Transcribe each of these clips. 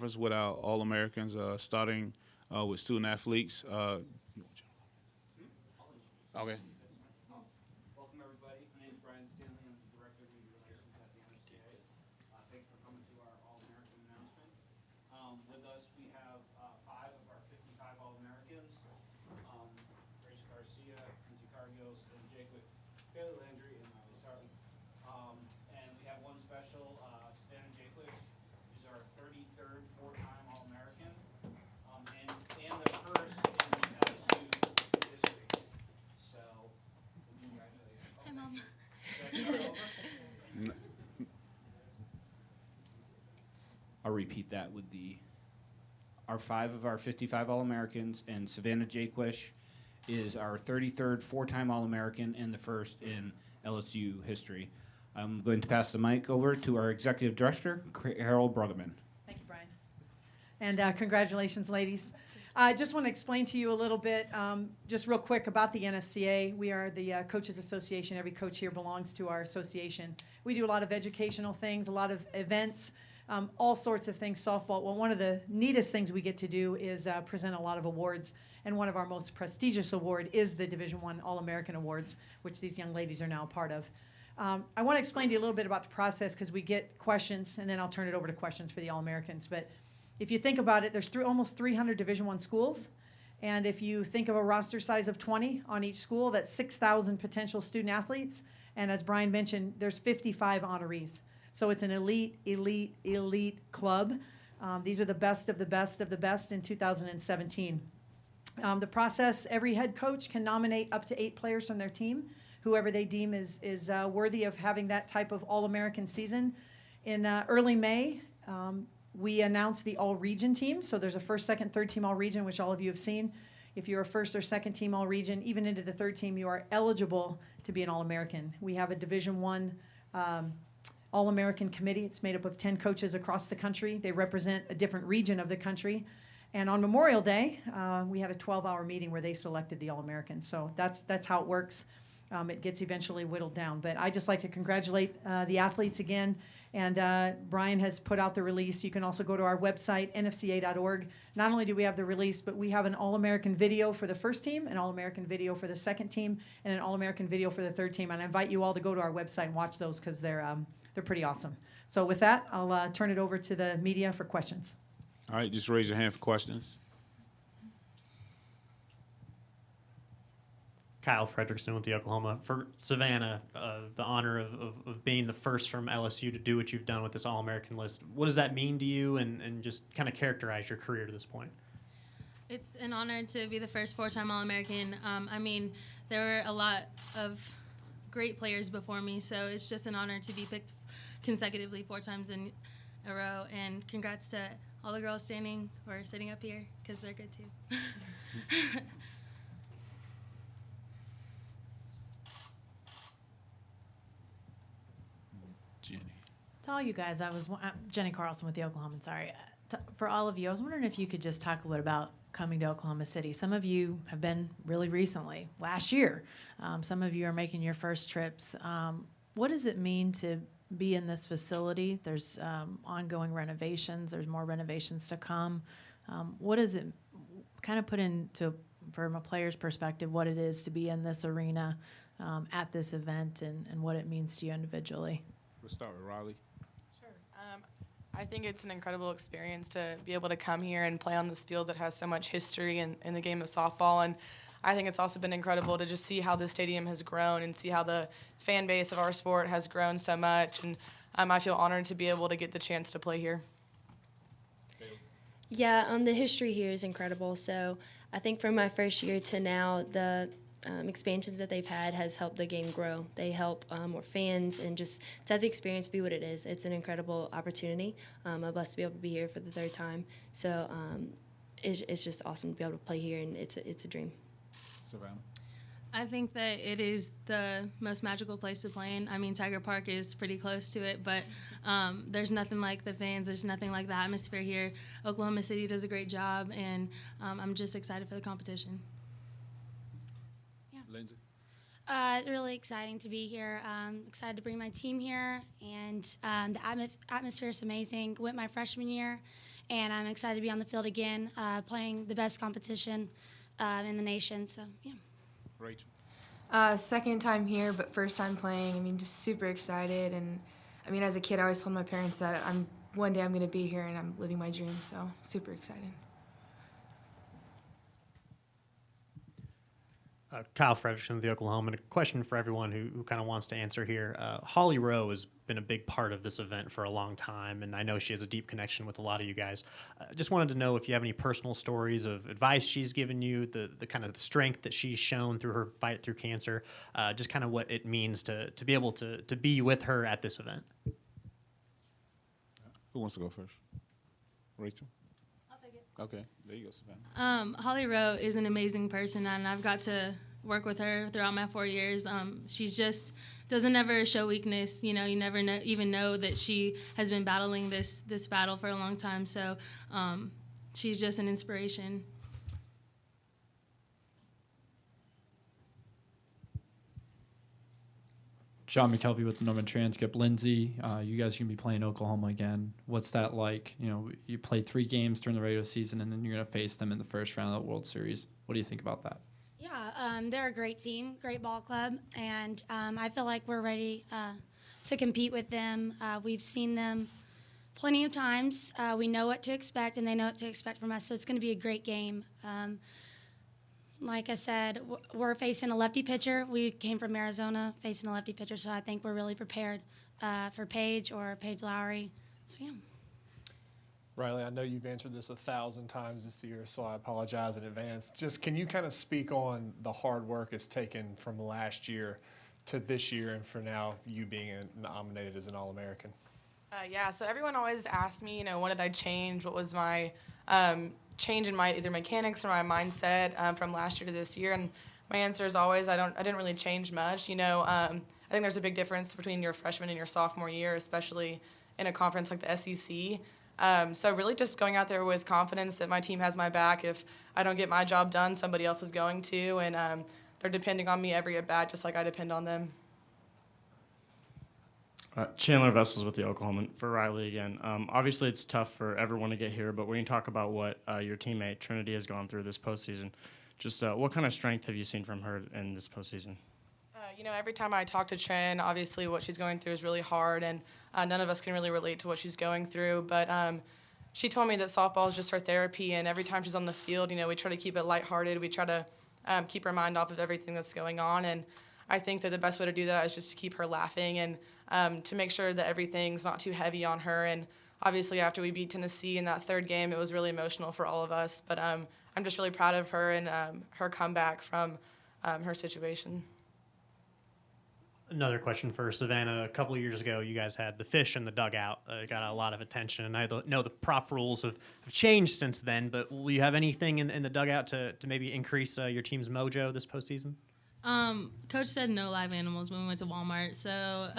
conference with our All-Americans, starting with student athletes. Okay. Welcome, everybody. My name is Brian Stanley. I'm the Director of Media Relations at the NFCA. Thanks for coming to our All-American announcement. With us, we have 5 of our 55 All-Americans, Grace Garcia, Quincy Cargios, and Jacob Bailey Landry, and and we have one special, Savannah Jaquish is our 33rd four-time All-American, and the first in LSU history. So, congratulations. Hi, Mom. I'll repeat that with our 5 of our 55 All-Americans, and Savannah Jaquish is our 33rd four-time All-American and the first in LSU history. I'm going to pass the mic over to our Executive Director, Harold Bruggeman. Thank you, Brian. And congratulations, ladies. I just want to explain to you a little bit, just real quick, about the NFCA. We are the Coaches Association. Every coach here belongs to our association. We do a lot of educational things, a lot of events, all sorts of things, softball. Well, one of the neatest things we get to do is present a lot of awards, and one of our most prestigious award is the Division I All-American Awards, which these young ladies are now a part of. I want to explain to you a little bit about the process because we get questions, and then I'll turn it over to questions for the All-Americans. But if you think about it, there's almost 300 Division I schools, and if you think of a roster size of 20 on each school, that's 6,000 potential student athletes, and as Brian mentioned, there's 55 honorees. So it's an elite, elite, elite club. These are the best of the best of the best in 2017. The process, every head coach can nominate up to 8 players from their team, whoever they deem is worthy of having that type of All-American season. In early May, we announced the all-region team. So there's a first, second, third team all-region, which all of you have seen. If you're a first or second team all-region, even into the third team, you are eligible to be an All-American. We have a Division I All-American committee. It's made up of 10 coaches across the country. They represent a different region of the country. And on Memorial Day, we had a 12-hour meeting where they selected the All-Americans. So that's how it works. It gets eventually whittled down. But I'd just like to congratulate the athletes again. And Brian has put out the release. You can also go to our website, nfca.org. Not only do we have the release, but we have an All-American video for the first team, an All-American video for the second team, and an All-American video for the third team. And I invite you all to go to our website and watch those because they're pretty awesome. So with that, I'll turn it over to the media for questions. All right, just raise your hand for questions. Kyle Fredrickson with the Oklahoma. For Savannah, the honor of being the first from LSU to do what you've done with this All-American list, what does that mean to you, and just kind of characterize your career to this point? It's an honor to be the first four-time All-American. I mean, there were a lot of great players before me, so it's just an honor to be picked consecutively 4 times in a row. And congrats to all the girls standing or sitting up here because they're good too. Jenny. To all you guys, I'm Jenny Carlson with the Oklahoman. Sorry. For all of you, I was wondering if you could just talk a little bit about coming to Oklahoma City. Some of you have been really recently, last year. Some of you are making your first trips. What does it mean to be in this facility? There's ongoing renovations. There's more renovations to come. What does it kind of put into, from a player's perspective, what it is to be in this arena at this event and what it means to you individually? We'll start with Riley. Sure. I think it's an incredible experience to be able to come here and play on this field that has so much history in the game of softball. And I think it's also been incredible to just see how the stadium has grown and see how the fan base of our sport has grown so much. And I feel honored to be able to get the chance to play here. Yeah, the history here is incredible. So I think from my first year to now, the expansions that they've had has helped the game grow. They help more fans and just to have the experience be what it is. It's an incredible opportunity. I'm blessed to be able to be here for the 3rd time. So it's just awesome to be able to play here, and it's a dream. Savannah. I think that it is the most magical place to play in. I mean, Tiger Park is pretty close to it, but there's nothing like the fans. There's nothing like the atmosphere here. Oklahoma City does a great job, and I'm just excited for the competition. Lindsay. Really exciting to be here. Excited to bring my team here, and the atmosphere is amazing. Went my freshman year, and I'm excited to be on the field again, playing the best competition in the nation. So, yeah. Rachel. Second time here, but first time playing. I mean, just super excited. And I mean, as a kid, I always told my parents that one day I'm going to be here and I'm living my dream. So super excited. Kyle Frederickson with the Oklahoma. And a question for everyone who kind of wants to answer here. Holly Rowe has been a big part of this event for a long time, and I know she has a deep connection with a lot of you guys. Just wanted to know if you have any personal stories of advice she's given you, the kind of strength that she's shown through her fight through cancer, just kind of what it means to be able to be with her at this event. Who wants to go first? Rachel? I'll take it. Okay, there you go, Savannah. Holly Rowe is an amazing person, and I've got to work with her throughout my 4 years. She's just doesn't ever show weakness. You know, you never even know that she has been battling this battle for a long time. So she's just an inspiration. John McKelvey with the Norman Transcript. Lindsay, you guys are going to be playing Oklahoma again. What's that like? You know, you played 3 games during the regular season, and then you're going to face them in the first round of the World Series. What do you think about that? Yeah, they're a great team, great ball club, and I feel like we're ready to compete with them. We've seen them plenty of times. We know what to expect, and they know what to expect from us, so it's going to be a great game. Like I said, we're facing a lefty pitcher. We came from Arizona facing a lefty pitcher, so I think we're really prepared for Paige or Paige Lowry. So, yeah. Riley, I know you've answered this 1,000 times this year, so I apologize in advance. Just can you kind of speak on the hard work it's taken from last year to this year and for now you being nominated as an All-American? Yeah, so everyone always asks me, what did I change? What was my change in my either mechanics or my mindset from last year to this year? And my answer is always I didn't really change much. I think there's a big difference between your freshman and your sophomore year, especially in a conference like the SEC. So really just going out there with confidence that my team has my back. If I don't get my job done, somebody else is going to, and they're depending on me every at bat just like I depend on them. Chandler Vessels with the Oklahoma for Riley again. Obviously, it's tough for everyone to get here, but when you talk about what your teammate Trinity has gone through this postseason, just what kind of strength have you seen from her in this postseason? Every time I talk to Trin, obviously what she's going through is really hard, and none of us can really relate to what she's going through. But she told me that softball is just her therapy, and every time she's on the field, we try to keep it lighthearted. We try to keep her mind off of everything that's going on, and I think that the best way to do that is just to keep her laughing and to make sure that everything's not too heavy on her. And obviously after we beat Tennessee in that third game, it was really emotional for all of us. But I'm just really proud of her and her comeback from her situation. Another question for Savannah. A couple of years ago, you guys had the fish in the dugout. Got a lot of attention, and I know the prop rules have changed since then, but will you have anything in the dugout to maybe increase your team's mojo this postseason? Coach said no live animals when we went to Walmart, so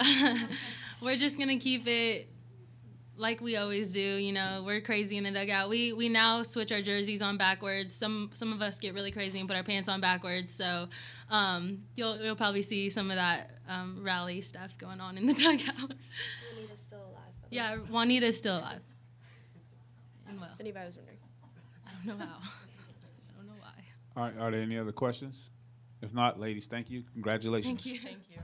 we're just going to keep it like we always do. We're crazy in the dugout. We now switch our jerseys on backwards. Some of us get really crazy and put our pants on backwards, so you'll probably see some of that rally stuff going on in the dugout. Juanita's still alive. Yeah, Juanita's still alive. And well, If anybody was wondering. I don't know how. I don't know why. All right, are there any other questions? If not, ladies, thank you. Congratulations. Thank you. Thank you.